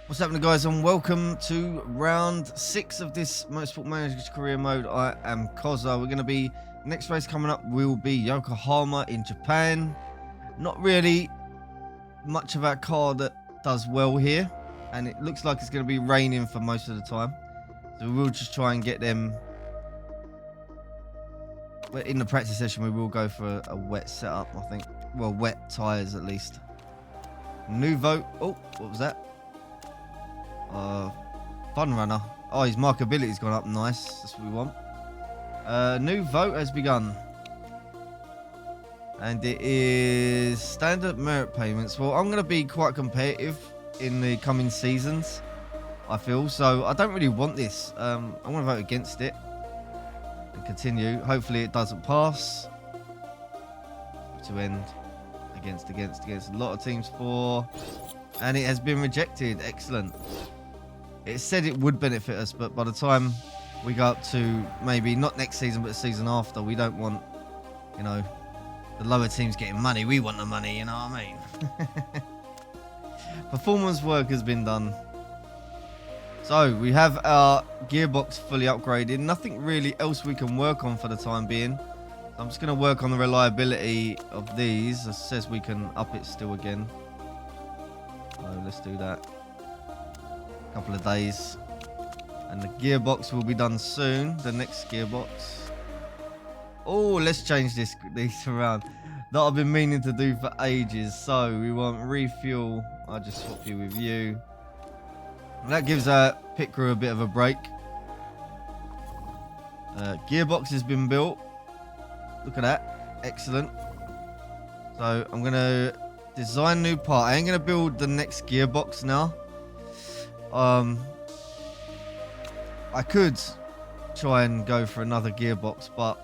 What's happening, guys, and welcome to round 6 of this Motorsport Manager career mode. I am Cozza. We're going to be, next race coming up will be Yokohama in Japan. Not really much of our car that does well here, and it looks like it's going to be raining for most of the time. So we will just try and get them. In the practice session, we will go for a wet setup, I think. Well, wet tyres at least. New vote. Oh, what was that? Fun runner. Oh, his markability's gone up. Nice. That's what we want. New vote has begun. And it is standard merit payments. Well, I'm going to be quite competitive in the coming seasons, I feel. So I don't really want this. I want to vote against it. And continue. Hopefully it doesn't pass. To end. Against. A lot of teams for. And it has been rejected. Excellent. It said it would benefit us, but by the time we go up to maybe not next season, but the season after, we don't want, you know, the lower teams getting money. We want the money, you know what I mean? Performance work has been done. So we have our gearbox fully upgraded. Nothing really else we can work on for the time being. So I'm just going to work on the reliability of these. It says we can up it still again. So let's do that. Couple of days, and the gearbox will be done soon. The next gearbox. Oh, let's change these around. That I've been meaning to do for ages. So we want refuel. I'll just swap you with you. That gives our pit crew a bit of a break. Gearbox has been built. Look at that. Excellent. So I'm gonna design new part. I ain't gonna build the next gearbox now. I could try and go for another gearbox, but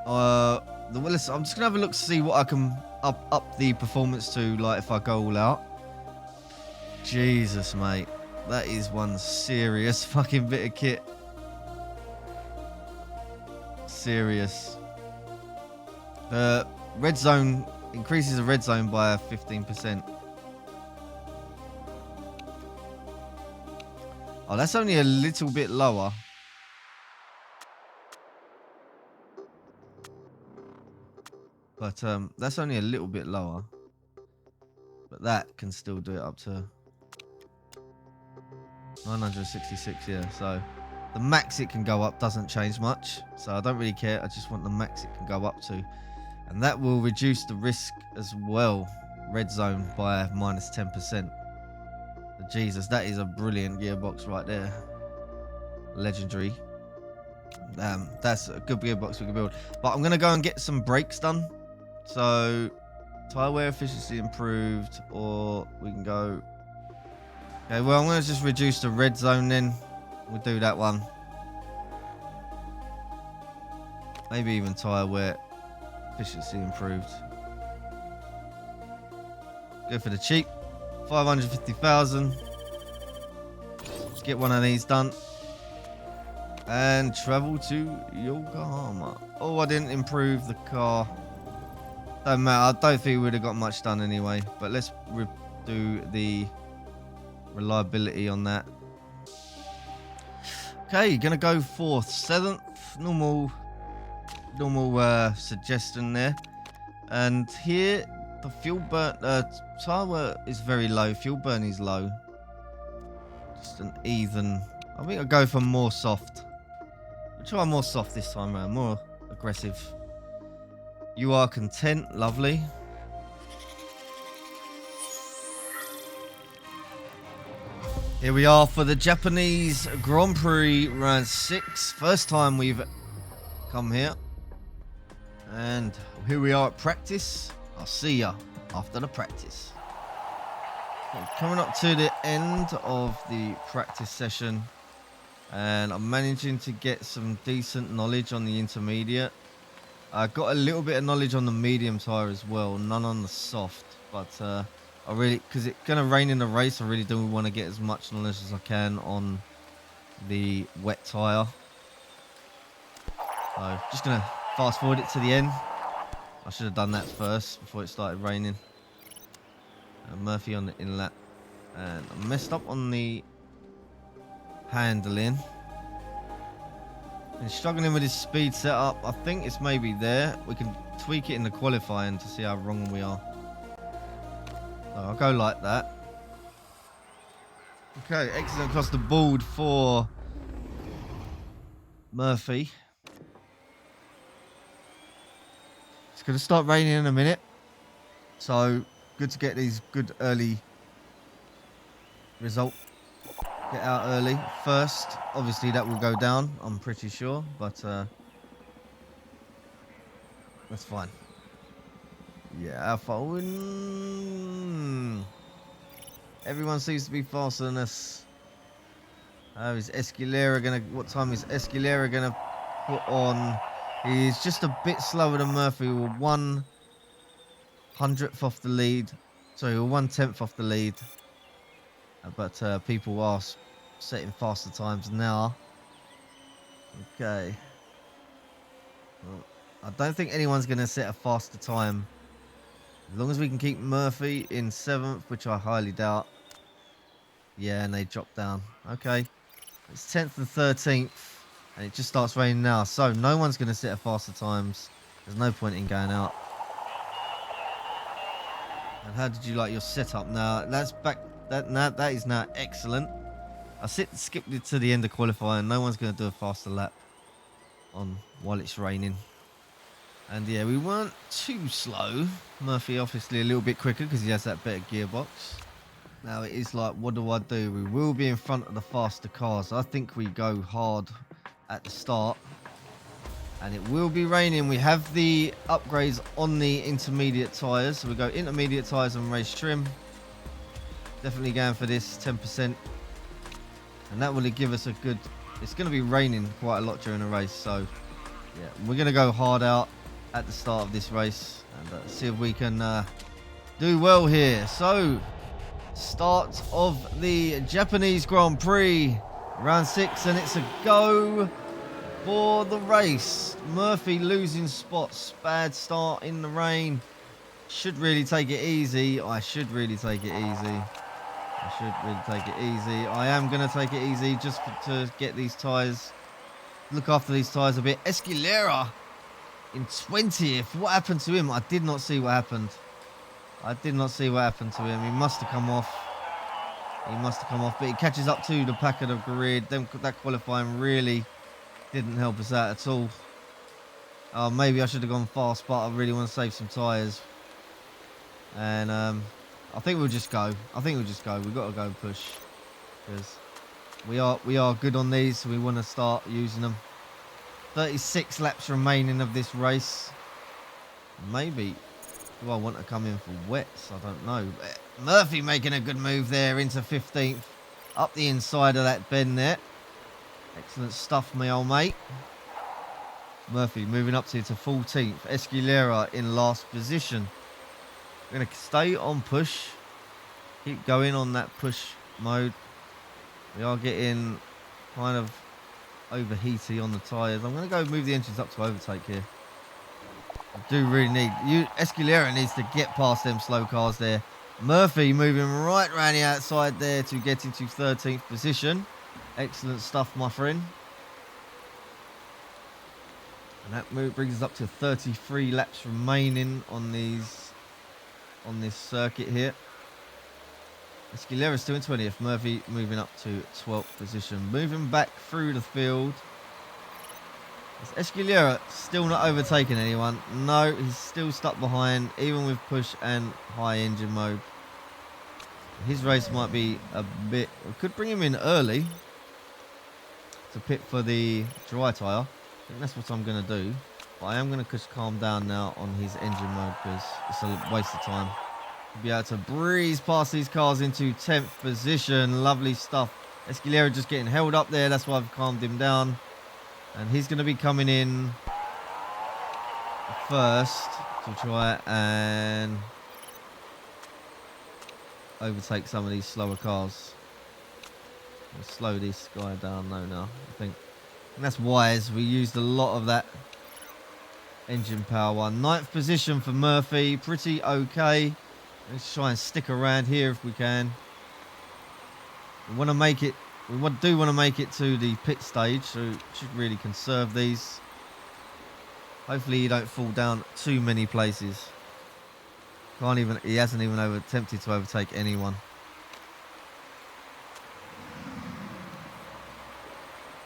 I'm just gonna have a look to see what I can up the performance to, like if I go all out. Jesus, mate, that is one serious fucking bit of kit. Serious. Red zone increases the red zone by 15%. Oh, that's only a little bit lower. But that's only a little bit lower. But that can still do it up to 966, yeah. So the max it can go up doesn't change much. So I don't really care. I just want the max it can go up to. And that will reduce the risk as well. Red zone by minus 10%. Jesus, that is a brilliant gearbox right there. Legendary. That's a good gearbox we can build. But I'm going to go and get some brakes done. So, tyre wear efficiency improved. Or we can go... Okay, well, I'm going to just reduce the red zone then. We'll do that one. Maybe even tyre wear efficiency improved. Go for the cheap. 550,000. Let's get one of these done. And travel to Yokohama. Oh, I didn't improve the car. Don't matter. I don't think we would have got much done anyway. But let's do the reliability on that. Okay, gonna go for 7th. Normal suggestion there. And here the fuel burn tyre is very low. Fuel burn is low. Just an even. I think I'll go for more soft. I'll try more soft this time around. More aggressive. You are content. Lovely. Here we are for the Japanese Grand Prix round 6. First time we've come here. And here we are at practice. I'll see ya after the practice. Okay, coming up to the end of the practice session, and I'm managing to get some decent knowledge on the intermediate. I got a little bit of knowledge on the medium tyre as well, none on the soft, but I really, because it's gonna rain in the race, I really do want to get as much knowledge as I can on the wet tyre. So just gonna fast forward it to the end. I should have done that first before it started raining. Murphy on the in lap. And I messed up on the handling. Been struggling with his speed setup. I think it's maybe there. We can tweak it in the qualifying to see how wrong we are. So I'll go like that. Okay, excellent across the board for Murphy. It's going to start raining in a minute. So good to get these good early result. Get out early first. Obviously that will go down, I'm pretty sure, but that's fine. Yeah, how far? Everyone seems to be faster than us. Is Escalera gonna? What time is Escalera gonna put on? He's just a bit slower than Murphy. We're 1/100th off the lead. Sorry, we're 1/10th off the lead. But people are setting faster times now. Okay. Well, I don't think anyone's going to set a faster time. As long as we can keep Murphy in 7th, which I highly doubt. Yeah, and they drop down. Okay. It's 10th and 13th. And it just starts raining now. So no one's going to set a faster times. There's no point in going out. And how did you like your setup now? That's back. That is now excellent. I skipped it to the end of qualifying. No one's going to do a faster lap on while it's raining. And yeah, we weren't too slow. Murphy obviously a little bit quicker because he has that better gearbox. Now it is like, what do I do? We will be in front of the faster cars. I think we go hard at the start. And it will be raining. We have the upgrades on the intermediate tyres. So we go intermediate tyres and race trim. Definitely going for this 10%. And that will give us a good... It's going to be raining quite a lot during the race. So, yeah, we're going to go hard out at the start of this race. And see if we can do well here. So, start of the Japanese Grand Prix. Round 6. And it's a go for the race. Murphy losing spots. Bad start in the rain. Should really take it easy. I should really take it easy. I am going to take it easy just to get these tyres. Look after these tyres a bit. Escalera in 20th. What happened to him? I did not see what happened. to him. He must have come off. But he catches up to the pack of the grid. Then that qualifying really didn't help us out at all. Maybe I should have gone fast, but I really want to save some tyres. And I think we'll just go. We've got to go push because we are good on these. So we want to start using them. 36 laps remaining of this race. Maybe do I want to come in for wets? I don't know. Murphy making a good move there into 15th, up the inside of that bend there. Excellent stuff, my old mate. Murphy moving up to 14th. Escalera in last position. We're going to stay on push. Keep going on that push mode. We are getting kind of overheaty on the tyres. I'm going to go move the engines up to overtake here. I do really need... Escalera needs to get past them slow cars there. Murphy moving right around the outside there to get into 13th position. Excellent stuff, my friend. And that brings us up to 33 laps remaining on this circuit here. Escalera still in 20th. Murphy moving up to 12th position. Moving back through the field. Is Escalera still not overtaking anyone? No, he's still stuck behind, even with push and high engine mode. His race might be a bit... We could bring him in early to pit for the dry tyre. I think that's what I'm going to do. But I am going to just calm down now on his engine mode because it's a waste of time. Be able to breeze past these cars into 10th position. Lovely stuff. Escalera just getting held up there. That's why I've calmed him down. And he's going to be coming in first to try and overtake some of these slower cars. We'll slow this guy down now. I think that's wise. We used a lot of that engine power. 9th position for Murphy. Pretty okay. Let's try and stick around here if we can. We want to make it. Do want to make it to the pit stage, so should really conserve these. Hopefully, you don't fall down too many places. Can't even. He hasn't even attempted to overtake anyone.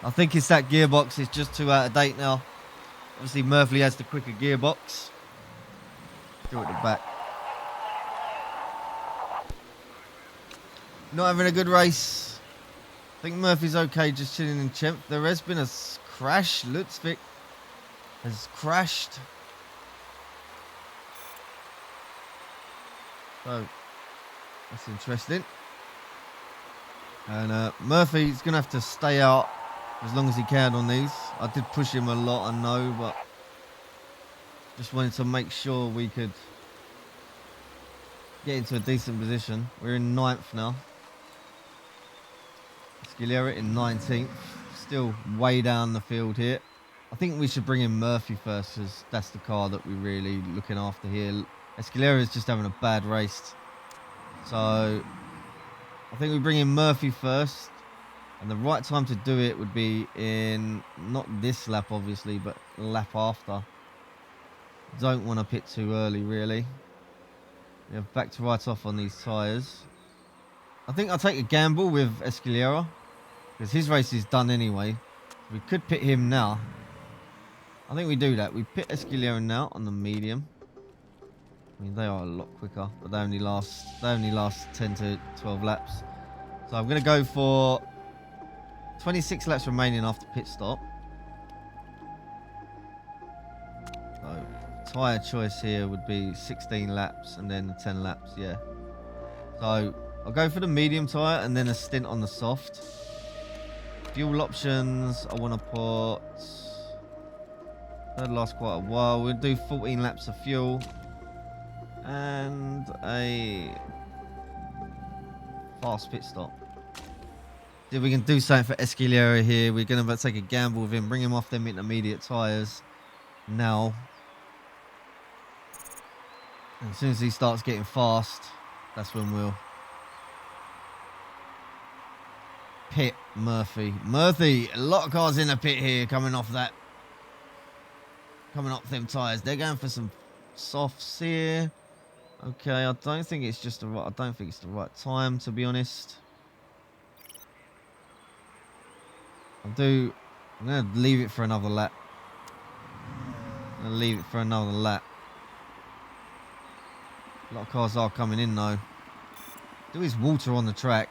I think it's that gearbox is just too out of date now. Obviously, Murphy has the quicker gearbox. Still at the back. Not having a good race. I think Murphy's okay, just chilling in 10th. There has been a crash. Lutzvik has crashed. So, that's interesting. And Murphy's going to have to stay out as long as he can on these. I did push him a lot, I know, but just wanted to make sure we could get into a decent position. We're in 9th now. Escalera in 19th. Still way down the field here. I think we should bring in Murphy first, because that's the car that we're really looking after here. Escalera is just having a bad race. So I think we bring in Murphy first. And the right time to do it would be in, not this lap obviously, but lap after. Don't want to pit too early really. We have back to right off on these tyres. I think I'll take a gamble with Escalera, because his race is done anyway. We could pit him now. I think we do that. We pit Escalera now on the medium. I mean, they are a lot quicker, but they only last 10 to 12 laps. So I'm going to go for 26 laps remaining after pit stop. So tyre choice here would be 16 laps and then 10 laps, yeah. So I'll go for the medium tyre and then a stint on the soft. Fuel options, I want to put... That'll last quite a while. We'll do 14 laps of fuel. And a fast pit stop. See if we can do something for Escalera here. We're going to take a gamble with him. Bring him off them intermediate tyres now. And as soon as he starts getting fast, that's when we'll pit Murphy. Murphy, a lot of cars in the pit here coming off them tyres. They're going for some softs here. Okay, I don't think it's the right time, to be honest. I'm going to leave it for another lap. A lot of cars are coming in though. There is water on the track.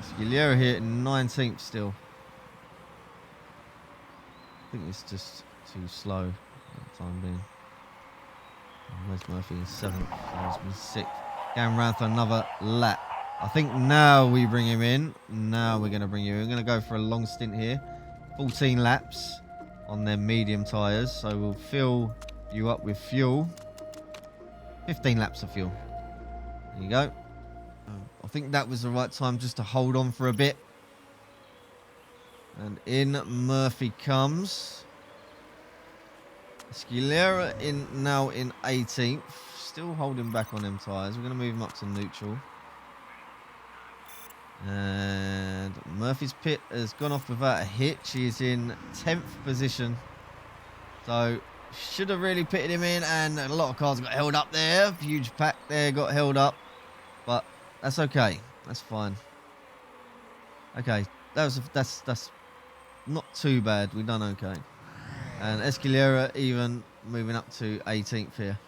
Escalera here at 19th still. I think it's just too slow for the time being. Where's Murphy in 7th? He's been 6th. Going round for another lap. I think now we bring him in. Now we're going to bring you in. We're going to go for a long stint here. 14 laps on their medium tyres. So we'll fill you up with fuel. 15 laps of fuel. There you go. I think that was the right time just to hold on for a bit. And in Murphy comes. Escalera now in 18th. Still holding back on them tyres. We're going to move him up to neutral. And Murphy's pit has gone off without a hitch. He's in 10th position. So should have really pitted him in, and a lot of cars got held up there. Huge pack there got held up. But that's okay. That's fine. Okay. That's not too bad. We've done okay. And Escalera even moving up to 18th here.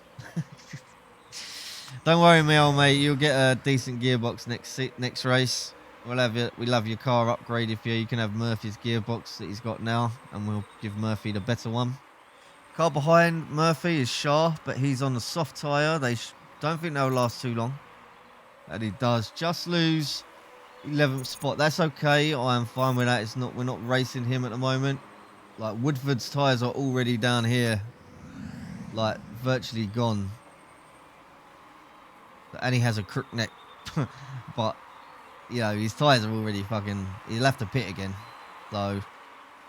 Don't worry, me old mate. You'll get a decent gearbox next race. We'll have your car upgraded for you. You can have Murphy's gearbox that he's got now, and we'll give Murphy the better one. Car behind Murphy is Shah, but he's on the soft tyre. They don't think they'll last too long. And he does just lose 11th spot. That's okay. I am fine with that. We're not racing him at the moment. Like, Woodford's tyres are already down here, like virtually gone. And he has a crook neck. But you know, his tyres are already fucking... He'll have to pit again. So,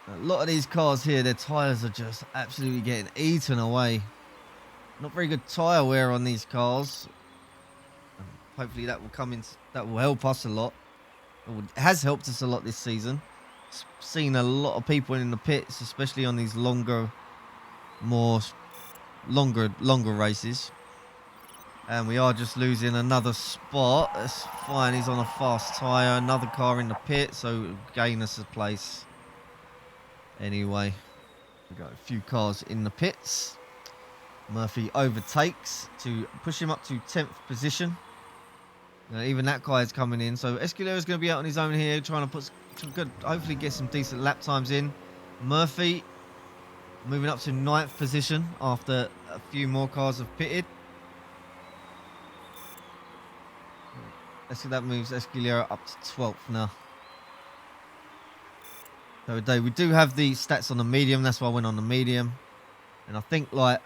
a lot of these cars here, their tyres are just absolutely getting eaten away. Not very good tyre wear on these cars. Hopefully that will come in. That will help us a lot. It has helped us a lot this season. Seen a lot of people in the pits, especially on these longer races. And we are just losing another spot. That's fine. He's on a fast tyre. Another car in the pit, so gain us a place. Anyway, we got a few cars in the pits. Murphy overtakes to push him up to 10th position. Even that guy is coming in. So Escalera is going to be out on his own here, trying to put some good, hopefully get some decent lap times in. Murphy moving up to 9th position after a few more cars have pitted. Let's see, that moves Escalera up to 12th now. So we do have the stats on the medium. That's why I went on the medium. And I think, like,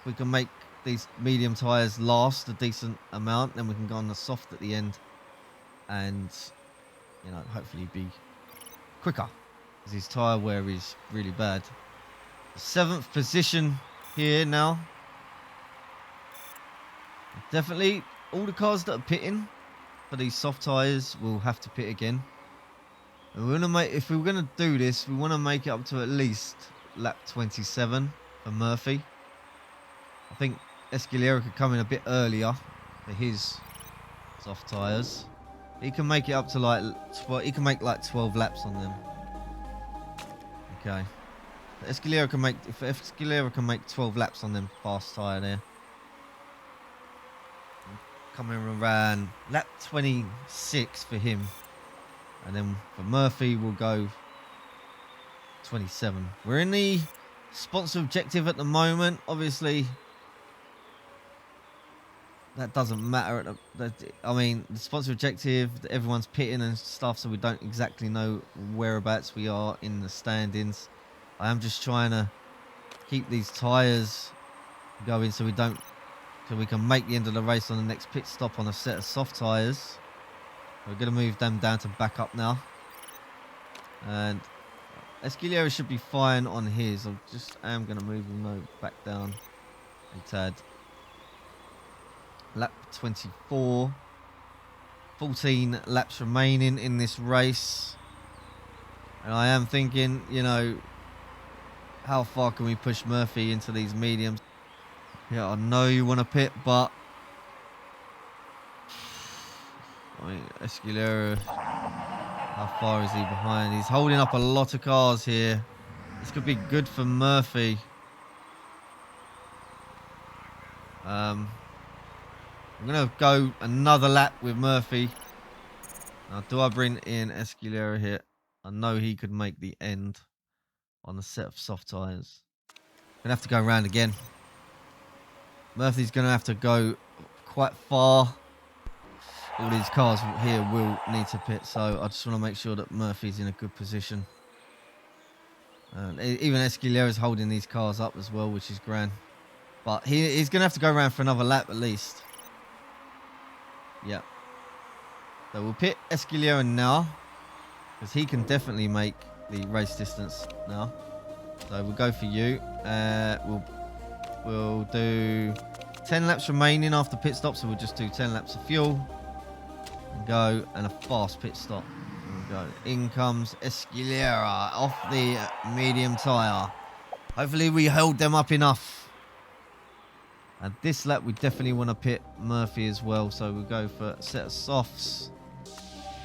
we can make these medium tyres last a decent amount, then we can go on the soft at the end and, you know, hopefully be quicker, because his tyre wear is really bad. 7th position here now. Definitely all the cars that are pitting for these soft tyres will have to pit again. And we're gonna make, if we're gonna do this, we want to make it up to at least lap 27 for Murphy. I think Escalera could come in a bit earlier for his soft tyres. He can make it up to like 12, he can make like 12 laps on them. Okay. Escalera can make, if Escalera can make 12 laps on them fast tyre there. Coming around lap 26 for him. And then for Murphy we'll go 27. We're in the sponsor objective at the moment. Obviously, that doesn't matter. I mean, the sponsor objective, everyone's pitting and stuff, so we don't exactly know whereabouts we are in the standings. I am just trying to keep these tyres going so we can make the end of the race on the next pit stop on a set of soft tyres. We're going to move them down to back up now. And Escalera should be fine on his. I am going to move him back down a tad. Lap 24. 14 laps remaining in this race. And I am thinking, you know, how far can we push Murphy into these mediums? Yeah, I know you want to pit, but I mean, Escalera, how far is he behind? He's holding up a lot of cars here. This could be good for Murphy. I'm going to go another lap with Murphy. Now, do I bring in Escalera here? I know he could make the end on a set of soft tyres. Gonna have to go around again. Murphy's gonna have to go quite far. All these cars here will need to pit, so I just want to make sure that Murphy's in a good position. Even Escalera's holding these cars up as well, which is grand. But he's gonna have to go around for another lap at least. Yeah. So we'll pit Escalera now, because he can definitely make the race distance now. So we'll go for you. We'll do 10 laps remaining after pit stop, so we'll just do 10 laps of fuel. And go, and a fast pit stop. There we go. In comes Escalera off the medium tyre. Hopefully we held them up enough. And this lap we definitely want to pit Murphy as well, so we'll go for a set of softs.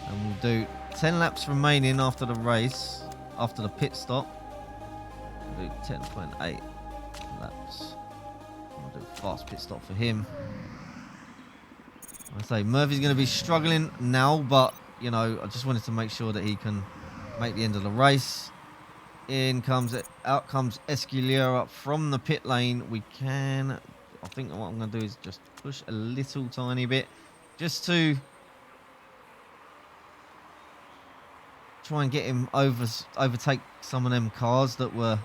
And we'll do 10 laps remaining after the race, after the pit stop. We'll do 10.8 laps. We'll do a fast pit stop for him. I say Murphy's going to be struggling now, but, you know, I just wanted to make sure that he can make the end of the race. Out comes Escalera from the pit lane. I think what I'm going to do is just push a little tiny bit, just to try and get him overtake some of them cars that were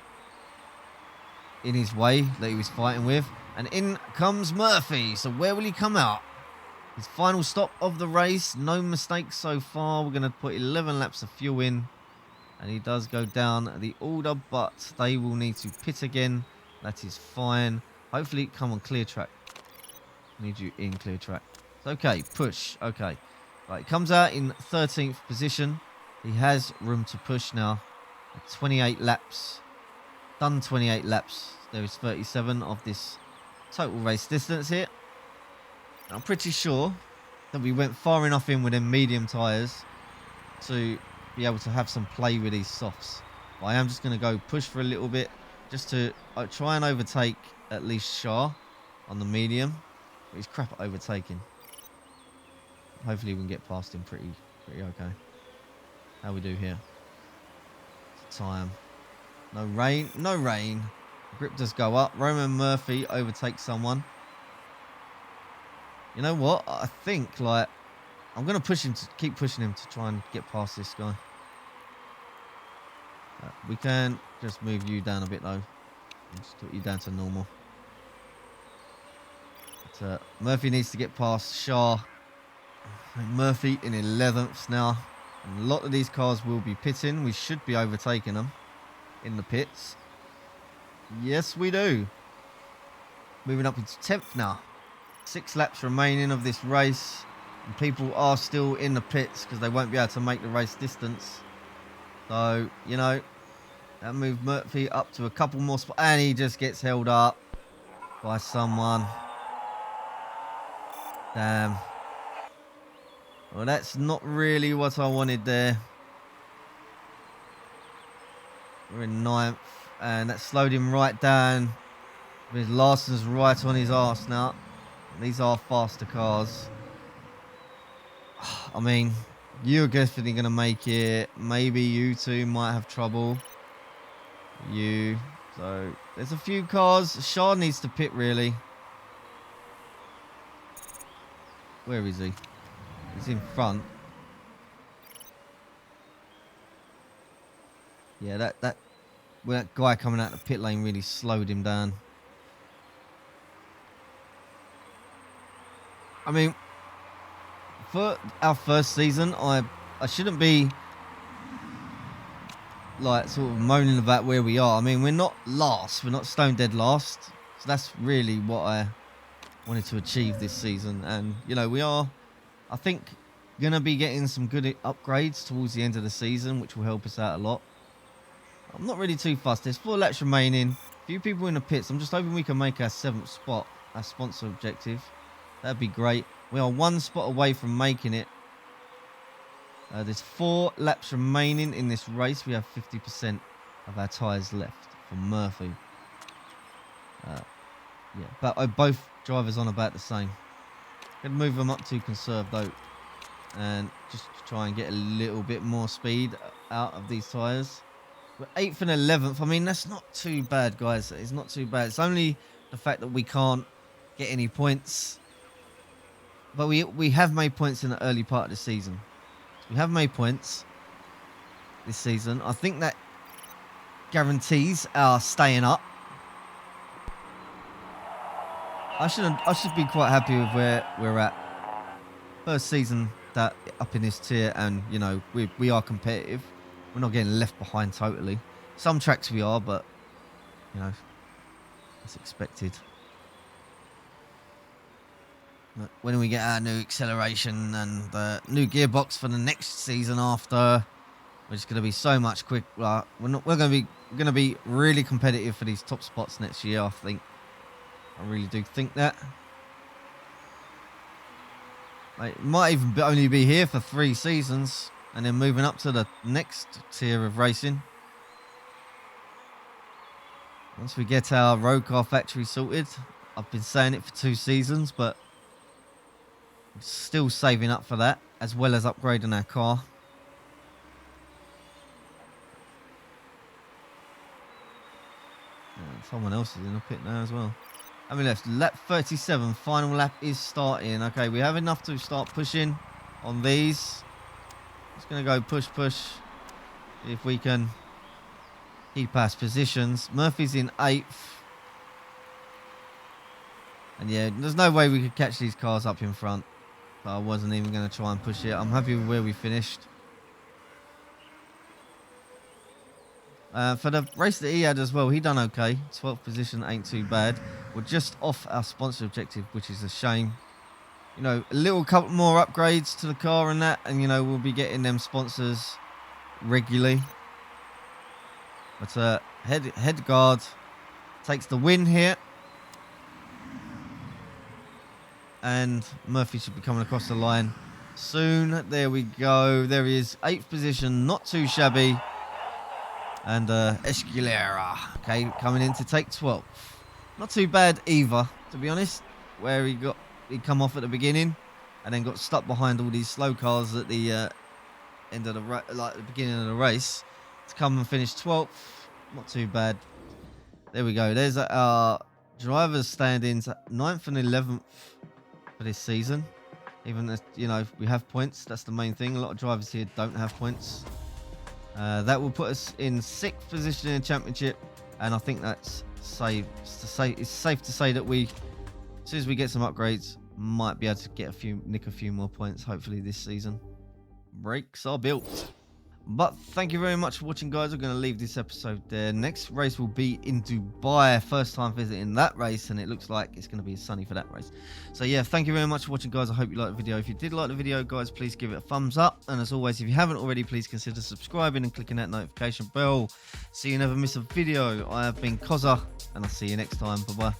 in his way, that he was fighting with. And in comes Murphy. So where will he come out? His final stop of the race. No mistakes so far. We're going to put 11 laps of fuel in. And he does go down the order, but they will need to pit again. That is fine. Hopefully come on clear track. Need you in clear track. Okay, push. Okay. Right, comes out in 13th position. He has room to push now. 28 laps. Done 28 laps. There is 37 of this total race distance here. I'm pretty sure that we went far enough in with them medium tyres to be able to have some play with these softs. But I am just going to go push for a little bit just to try and overtake at least Shah on the medium. But he's crap at overtaking. Hopefully we can get past him pretty okay. How we do here? Time. No rain. No rain. Grip does go up. Roman Murphy overtakes someone. You know what? I think, like, I'm going to push him to keep pushing him to try and get past this guy. We can just move you down a bit, though. Just put you down to normal. But, Murphy needs to get past Shah. Murphy in 11th now. And a lot of these cars will be pitting. We should be overtaking them in the pits. Yes, we do. Moving up into 10th now. 6 laps remaining of this race. And people are still in the pits because they won't be able to make the race distance. So, you know, that moved Murphy up to a couple more spots. And he just gets held up by someone. Damn. Well, that's not really what I wanted there. We're in 9th. And that slowed him right down. With Larson's right on his arse now. These are faster cars. I mean, you're definitely going to make it. Maybe you two might have trouble. You. So, there's a few cars. Shah needs to pit, really. Where is he? He's in front. Yeah, that guy coming out the pit lane really slowed him down. I mean, for our first season, I shouldn't be like sort of moaning about where we are. I mean, we're not last. We're not stone dead last. So that's really what I wanted to achieve this season. And, you know, we are, I think, going to be getting some good upgrades towards the end of the season, which will help us out a lot. I'm not really too fussed. There's 4 laps remaining. A few people in the pits. I'm just hoping we can make our 7th spot, our sponsor objective. That'd be great. We are 1 spot away from making it. There's 4 laps remaining in this race. We have 50% of our tyres left for Murphy. Yeah, but both drivers on about the same. Gonna move them up to conserve though, and just try and get a little bit more speed out of these tyres. We're 8th and 11th. I mean, that's not too bad, guys. It's not too bad. It's only the fact that we can't get any points. But we have made points in the early part of the season. We have made points this season. I think that guarantees our staying up. I should be quite happy with where we're at. First season that up in this tier, and you know we are competitive. We're not getting left behind totally. Some tracks we are, but you know, it's expected. When we get our new acceleration and the new gearbox for the next season after, we're just going to be so much quick. We're going to be really competitive for these top spots next year. I think. I really do think that. It might even only be here for 3 seasons, and then moving up to the next tier of racing. Once we get our road car factory sorted, I've been saying it for 2 seasons, but still saving up for that, as well as upgrading our car. And someone else is in the pit now as well. I mean, left lap 37, final lap is starting. Okay, we have enough to start pushing on these. Just going to go push. See if we can keep our positions. Murphy's in 8th. And yeah, there's no way we could catch these cars up in front. But I wasn't even going to try and push it. I'm happy with where we finished. For the race that he had as well, he done okay. 12th position ain't too bad. We're just off our sponsor objective, which is a shame. You know, a little couple more upgrades to the car and that, and, you know, we'll be getting them sponsors regularly. But Headguard takes the win here. And Murphy should be coming across the line soon. There we go. There he is. 8th position, not too shabby. And Escalera, okay, coming in to take 12th. Not too bad either, to be honest. Where he come off at the beginning, and then got stuck behind all these slow cars at the end of the beginning of the race, to come and finish 12th. Not too bad. There we go. There's our drivers standings, 9th and 11th for this season. Even as, you know, we have points. That's the main thing. A lot of drivers here don't have points. That will put us in 6th position in the championship, and I think that's safe. It's safe to say that we, as soon as we get some upgrades, might be able to nick a few more points. Hopefully this season. Brakes are built. But thank you very much for watching, guys. I'm going to leave this episode there. Next race will be in Dubai. First time visiting that race, and it looks like it's going to be sunny for that race. So yeah, thank you very much for watching, guys. I hope you liked the video. If you did like the video, guys, please give it a thumbs up. And as always, if you haven't already, please consider subscribing and clicking that notification bell so you never miss a video. I have been Cozza, and I'll see you next time. Bye-bye.